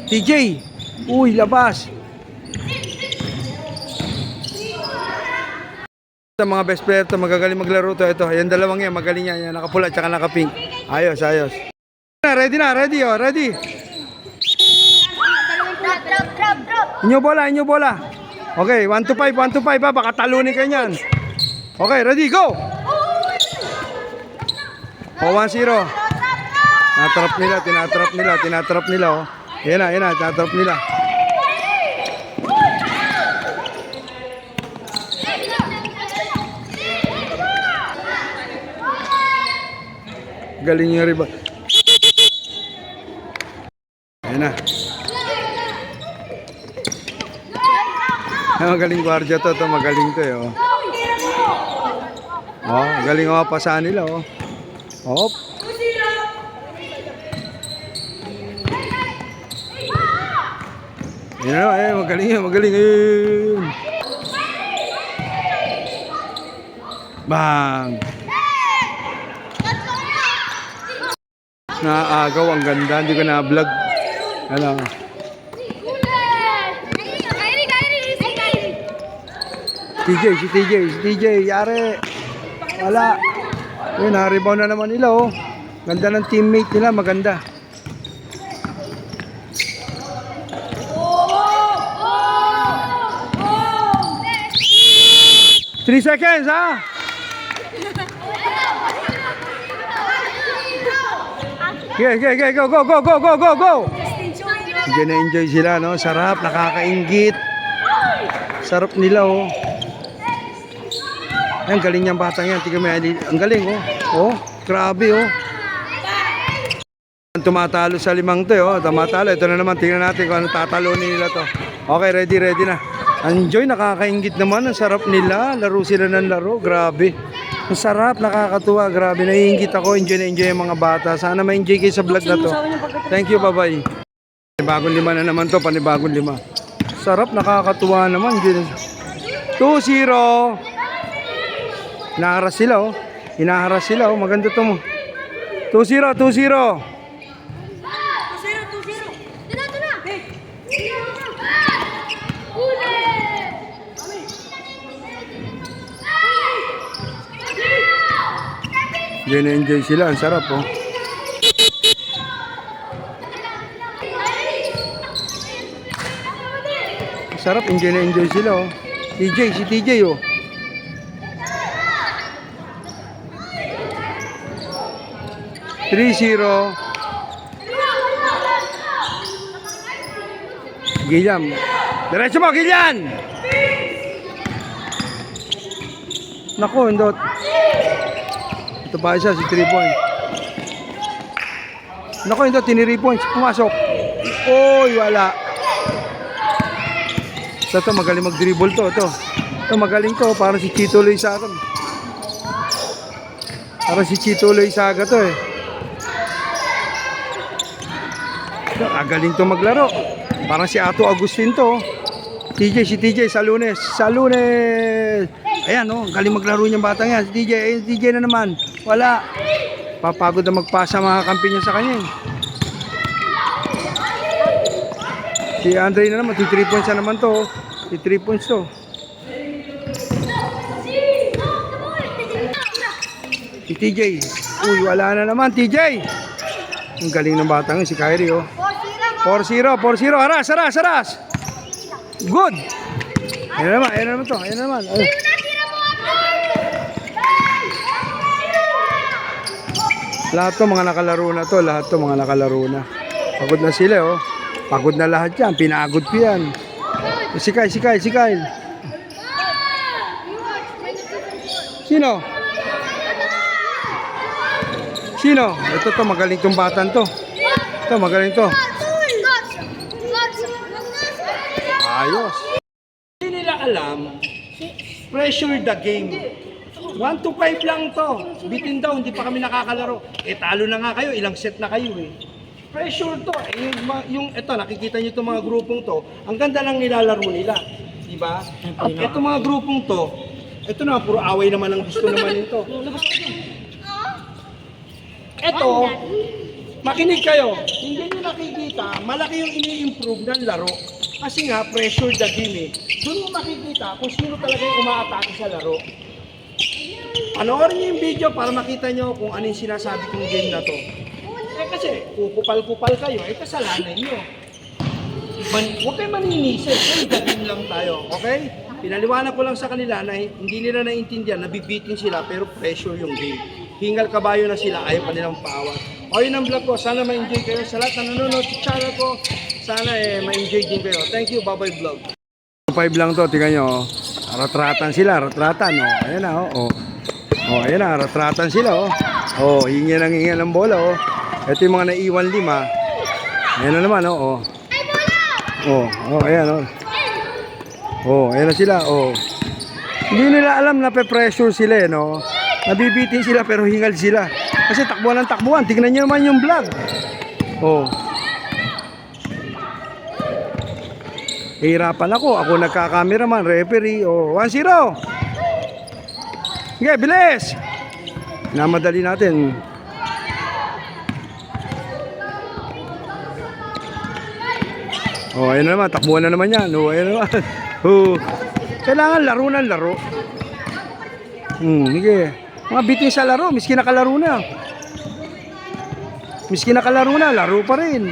TJ! Uy, labas! Ito mga best player to, magagaling maglaro to. Ito, yung dalawang yan, magaling yan. Yan, nakapula at nakapink. Ayos. Ready na, ready. Drop. Inyo bola. Okay, 1 to 5 ha. Baka talunin kayo niyan. Okay, ready, go! O, 1-0. Tinatrap nila. Oh. Yan na, tinatrap nila. Galing yung riba. Yan na. Magaling gwardiya to, magaling to eh. Oh, galing ang pasahan nila oh. Hop. Yan na, magaling. Bang. Naagaw, ang ganda, hindi ko na-vlog. Ano? Si TJ, yari. Wala. Yun, na-rebound na naman nila oh. Ganda ng teammate nila, maganda. Three seconds, ha? Okay, go. Diyan na-enjoy sila, no? Sarap, nakakainggit. Sarap nila, oh. Ang galing niyang batang yan. Tingnan mo yan. Ang galing, oh. Oh, grabe, oh. Tumatalo sa limang to, oh. Tumatalo. Ito na naman. Tingnan natin kung ano tatalunin nila to. Okay, ready na. Enjoy, nakakainggit naman. Ang sarap nila. Laro sila ng laro. Grabe. Ang sarap, nakakatuwa. Grabe, naiinggit ako. Enjoy na enjoy ang mga bata. Sana ma-enjoy kayo sa vlog na to. Thank you, bye-bye. Panibagong 5 na naman to. Panibagong 5. Sarap, nakakatuwa naman. 2-0. Hinaharas sila, oh. Maganda to mo. 2-0. Diyan na-enjoy sila. Ang sarap, oh. Ang sarap, enjoy na enjoy sila, oh. Si TJ, oh. Gilliam. Diretso mo, Gillian! Naku, Indot. Ito pa isa, si 3 points. Naku, Indot, 3 points. Pumasok. Oy, wala. Ito, magaling mag-dribble to. Ito, magaling to. Parang si Chito Loizaga. To, eh. Galing to maglaro. Parang si Ato Agustin to. Si TJ sa Lunes. Ayan, oh, galing maglaro niyang batang yan. Si DJ, ayun, si DJ na naman. Wala. Papagod na magpasa mga kampi niya sa kanya. Si Andre na naman, 3 points na naman to. 3 points to. Si TJ. Uy, wala na naman, TJ. Ang galing ng batang yun, si Kyrie, oh. 4-0, 4-0. Haras, haras, haras. Good. Ayan na naman to. Ayan na naman. Ay. Lahat to mga nakalaro na to. Lahat to mga nakalaro na. Pagod na sila, oh. Pagod na lahat yan. Pinagod ko yan. Si Kyle, si Kyle, si Kyle. Sino? Sino? Ito to, magaling tong batan to. Ito, magaling to. Ayos. Hindi nila alam, pressure the game. 1 to 5 lang to. Bitin daw, hindi pa kami nakakalaro. Eh, talo na nga kayo, ilang set na kayo eh. Pressure to. Eh, ito, nakikita nyo itong mga grupong to, ang ganda lang nilalaro nila. Diba? Ito mga grupong to, ito na, puro away naman ang gusto naman nito. Ito, makinig kayo, hindi nyo nakikita, malaki yung ini-improve ng laro. Kasi nga, pressure the game eh. Doon mo makikita kung sino talaga yung umaatake sa laro. Panoorin nyo yung video para makita nyo kung ano yung sinasabi kong game na to. Eh kasi, kukupal-kupal kayo, eh kasalanan nyo. Huwag kayo maninisip, eh, game lang tayo, okay? Pinaliwanag ko lang sa kanila na hindi nila naiintindihan, nabibitin sila pero pressure yung game. Hingal kabayo na sila, ayaw pa nilang paawat. O yun ang vlog ko, sana ma-enjoy kayo sa lahat na nanonood sa channel ko. Sana ma-enjoy din kayo. Thank you, bye-bye vlog. 5 lang to, tingnan nyo. Ratratan sila, ratratan. Oh. Ayan na, oh. Oh, ayan na, ratratan sila. Oh, oh hingi ng bola. Oh. Ito yung mga naiwan 5. Ayan na naman, oh. Oh, oh, ayan, oh. Oh, ayan na sila, oh. Hindi nila alam na pe-pressure sila, no? Nabibitin sila pero hingal sila. Kasi takbuhan ng takbuhan. Tingnan nyo naman yung vlog. Oh. Hirapan ako. Ako nagka-cameraman, referee. Oh, 1-0. Sige, bilis. Namadali natin. Oh, ayun na naman. Takbuhan na naman yan. Oh, ayun na naman. Oh. Kailangan laro ng laro. Sige. Mga bitin sa laro, miski nakalaro na. Miski nakalaro na, laro pa rin.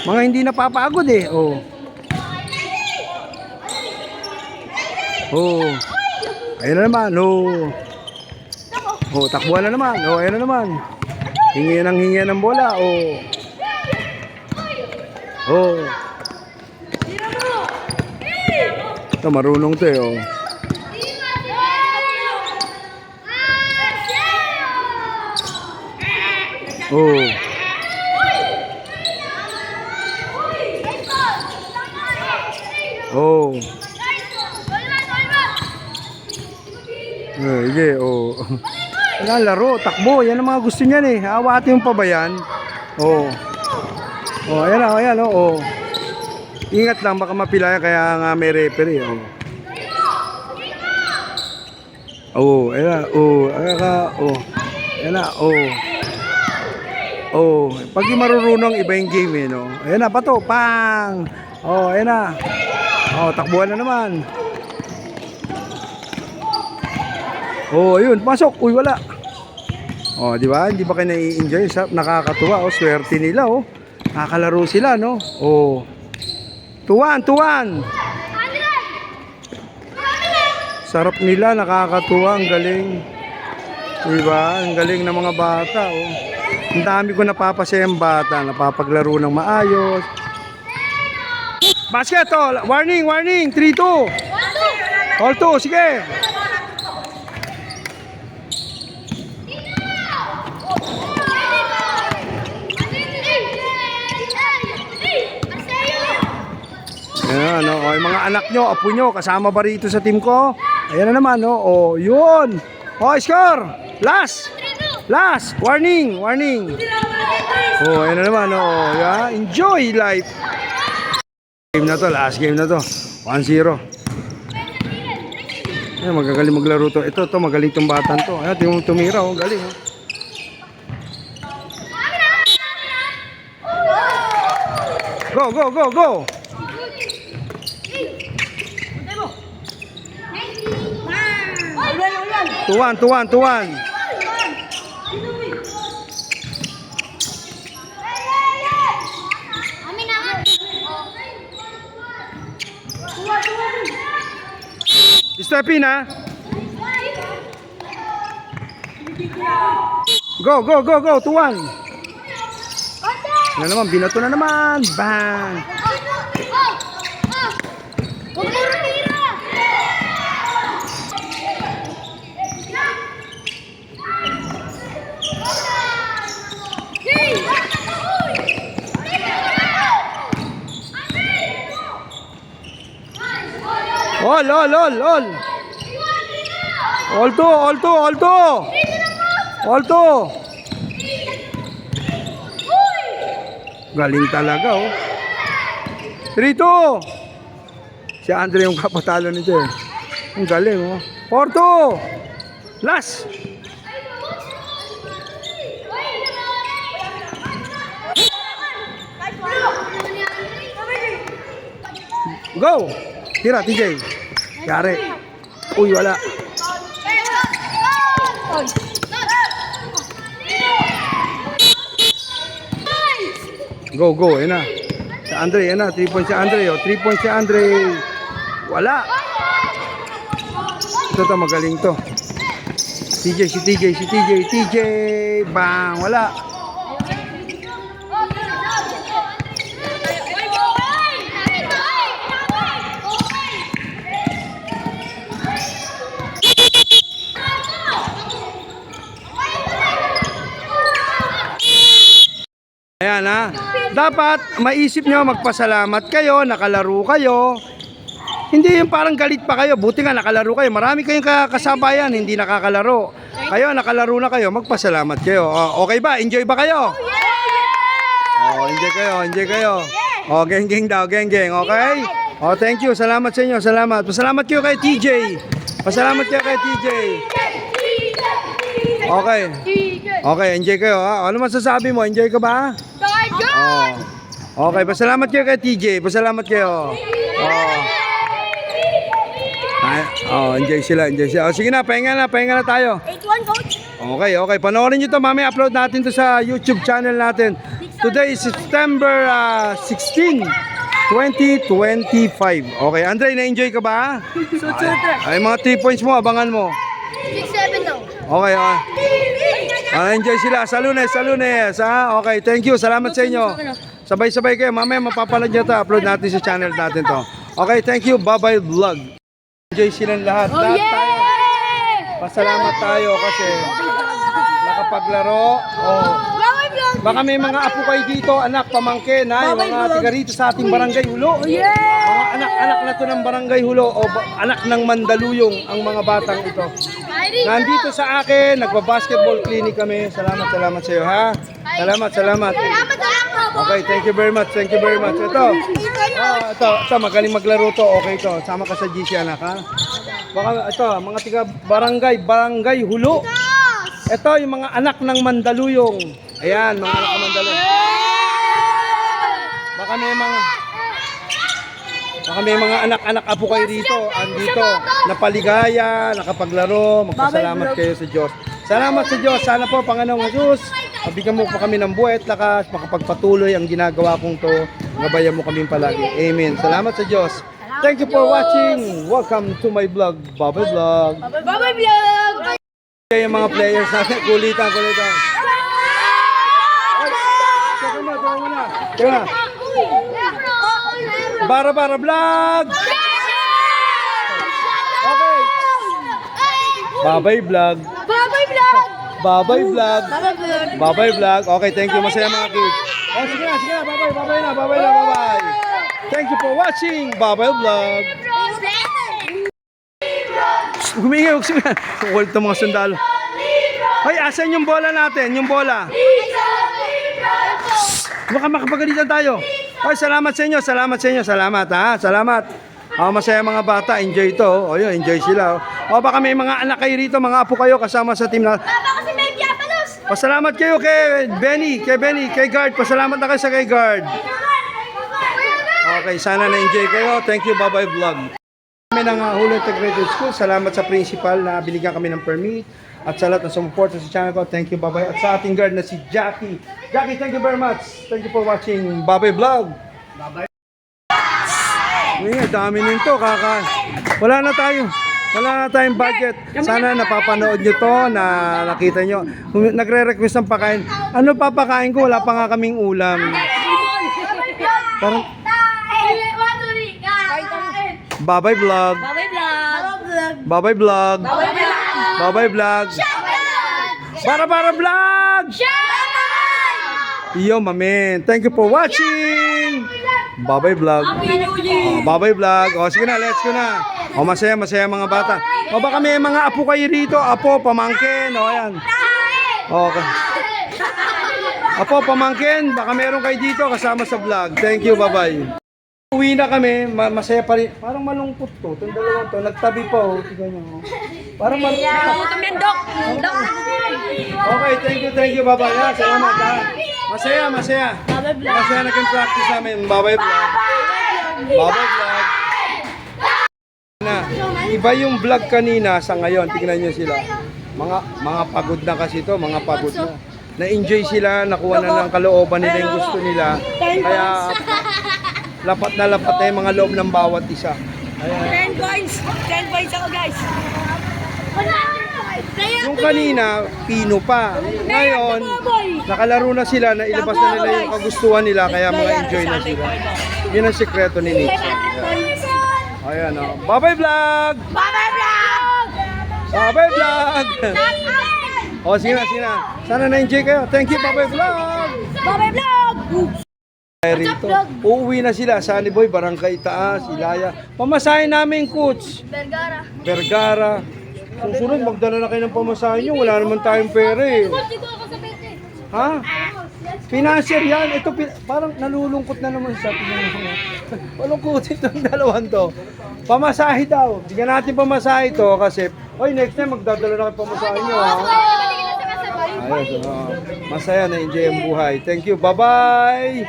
Mga hindi napapagod eh. Oh. Oh. Ayun na naman. Oh. Oh, takbuhan na naman. Oh, ayun na naman. Hingi ng bola. Oh. Oh. Ito, marunong to eh. Oh. Oh. Oh. Sige, oh. Kailangan laro, takbo. Yan ang mga gusto niyan eh. Awati yung pabayan. Oh. Oh, ayan na, ayan oh. Ingat lang, baka mapilaya kaya nga may referee. Oh. Oh, ayan na, oh. Ayan na, oh. Ayan na, oh. Oh, pag yung marurunong iba yung game eh, no? Ayan na, bato, pang! Oh, ayan na. Oh, takbuhan na naman. Oh, ayun, pasok. Uy, wala. Oh, di ba? Hindi ba kayo nai-enjoy? Nakakatuwa, oh, swerte nila, oh. Nakakalaro sila, no? Oh. Tuwan, tuwan! Sarap nila, nakakatuwa, ang galing. Diba? Ang galing ng mga bata, oh. Ang dami ko napapasayang bata, napapaglaro ng maayos. Basket, oh. Warning, warning. 3-2. All 2, sige. Ayan, oh. Yung mga anak nyo, apo nyo, kasama ba rito sa team ko? Ayan na naman, oh. Oh, yun. Oh, score. Last. Last. Warning, warning. Oh, ayan na naman, oh. Yeah. Enjoy life. Game na to, last game na to. 1-0. Ayan, magagaling maglaro to. Ito, magaling tong batan to. Ayan, tingnan mo tumira, oh. Galing, oh. Go, go, go, go! Tuwan. Amin na nga. Step in, ha? Go, go, go, go! Tuwan! Ano naman, binato na naman! Bang! Huwag mo rumira! All! All two! Galing talaga, oh. 3-2! Si Andre yung kapatalo nito, eh. Ang galing, oh. 4-2! Last! Go! Tira, TJ. Yari. Uy, wala. Go, go. Yan na. Si Andre, yan na. 3 points si Andre. Oh. 3 points si Andre. Wala. Ito, magaling to. si TJ. Bang, wala. Ayan, ha. Dapat maisip nyo, magpasalamat kayo, nakalaro kayo. Hindi yung parang galit pa kayo. Buti nga nakalaro kayo. Marami kayong kasabayan, hindi nakakalaro. Kayo, nakalaro na kayo, magpasalamat kayo. Oh, okay ba? Enjoy ba kayo? Oh, enjoy kayo. Oh, geng daw, geng. Okay? Oh, thank you. Salamat sa inyo. Salamat. Pasalamat kayo kay TJ. Okay. Okay, enjoy kayo, ha. Ano masasabi mo? Enjoy ka ba? Oh. Okay, pasalamat kayo kay TJ. Pasalamat kayo. Enjoy sila. Oh, sige na, pahinga na tayo. 8-1, coach. Okay. Panoorin nyo to, mamaya upload natin to sa YouTube channel natin. Today is September 16, 2025. Okay, Andre, na-enjoy ka ba? Ay, mga 3 points mo, abangan mo. 6-7 daw. Okay, enjoy sila sa Lunes, ha? Okay, thank you. Salamat sa inyo. Sabay-sabay kayo. Mamaya mapapanood nyo to. Upload natin sa channel natin to. Okay, thank you. Bye-bye vlog. Enjoy silang lahat. Lahat tayo. Pasalamat tayo kasi nakapaglaro. Oh. Baka may mga apo kayo dito, anak, pamangkin, ha? Yung mga tiga rito sa ating barangay Hulo. Mga anak-anak na to ng barangay Hulo o anak ng Mandaluyong ang mga batang ito. Nandito sa akin, nagba-basketball clinic kami. Salamat sa iyo, ha? Salamat. Okay, thank you very much. Ito, magaling maglaro to. Okay to. Sama ka sa GC, anak, ha? Baka ito, mga tiga barangay Hulo. Ito yung mga anak ng Mandaluyong. Ayan, mga anak ng Mandaluyong. Baka may mga anak-anak apo kayo rito, andito, napaligaya, nakapaglaro, magpasalamat kayo sa Diyos. Salamat sa Diyos, sana po, Panginoong Jesus, mabigyan mo po kami ng buhay at lakas, makapagpatuloy ang ginagawa kong to, gabayan mo kami palagi. Amen. Salamat sa Diyos. Thank you for watching. Welcome to my vlog, Bubble Vlog. Bye-bye, vlog! Yung mga players natin, kulitan. Teka na. Bara Vlog! Okay. Bye-bye vlog. Bye-bye vlog. Okay, thank you. Masaya mga kids. Oh, sige na. Bye-bye. Thank you for watching Bye-bye vlog. Humingi. Kukulit ng mga sundalo. Hoy, asan yung bola natin? Yung bola. Baka makapagalitan tayo. Hoy, salamat sa inyo. Salamat, ha. Salamat. Masaya mga bata. Enjoy to. Yun, enjoy sila. O baka may mga anak kayo rito, mga apo kayo kasama sa team na. Baba kasi may diapalos. Pasalamat kayo kay Benny, kay Guard. Pasalamat na kayo sa kay Guard. Okay, sana na-enjoy kayo. Thank you, Bye-Bye Vlog. Kami ng Hulo Integrated School. Salamat sa principal na binigyan kami ng permit. At sa lahat ng sumuporta sa channel ko, thank you, bye-bye. At sa ating guard na si Jackie. Jackie, thank you very much. Thank you for watching Bye-Bye Vlog. Bye-bye. Uy, dami nito. Wala na tayong budget. Sana napapanood nyo to, na nakita nyo. Kung nagre-request ng pakain, ano papakain ko? Wala pa nga kaming ulam. Parang, Bye-Bye Vlog. Bye-Bye Vlog. Bye-Bye Vlog. Para Vlog. Yo, mamen. Thank you for watching. Bye-Bye Vlog. Bye-Bye Vlog. O, sige na, let's go na. O, masaya mga bata. O, baka may mga apo kayo rito. Apo, pamangkin. O, ayan. Okay. Apo, pamangkin. Baka meron kayo dito kasama sa vlog. Thank you, bye-bye. Uwi na kami, masaya pa rin. Parang malungkot to. Itong dalawang to, nagtabi pa oh. Tignan nyo. Oh. Parang malungkot. Okay, thank you, bye-bye. Ha, salamat ha. Masaya. Masaya naging practice namin. Bye-bye vlog. Bye-bye vlog. Na, iba yung vlog kanina sa ngayon. Tingnan nyo sila. Mga pagod na kasi to, mga pagod na. Na-enjoy sila, nakuha na ng kalooban nila yung gusto nila. Kaya lapat na yung mga loob ng bawat isa. Ayan. 10 points ako guys. Yung kanina, pino pa. Ngayon, nakalaro na sila, na ilabas na nila yung kagustuhan nila, kaya mga enjoy na sila. Yun ang sekreto ni Nixon. Ayan o. Bye-bye vlog! Bye-bye vlog! O, sige na. Sana na-enjoy kayo. Thank you, bye-bye vlog! Rito. Uuwi na sila, Sunny Boy, Barangay Taas, Ilaya. Pamasahin namin, coach. Vergara. Susunod, magdala na kayo ng pamasahin nyo. Wala naman tayong pera eh. Ha? Financier yan. Ito, parang nalulungkot na naman siya. Malungkot itong dalawan to. Pamasahe daw. Bigyan natin pamasahe to kasi, oy, next time magdadala na kayo pamasahin nyo ha. Ayos, masaya na enjoy ang buhay. Thank you. Bye-bye.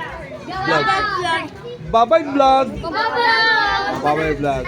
Vlog. Bye-bye vlog. Bye-bye vlog.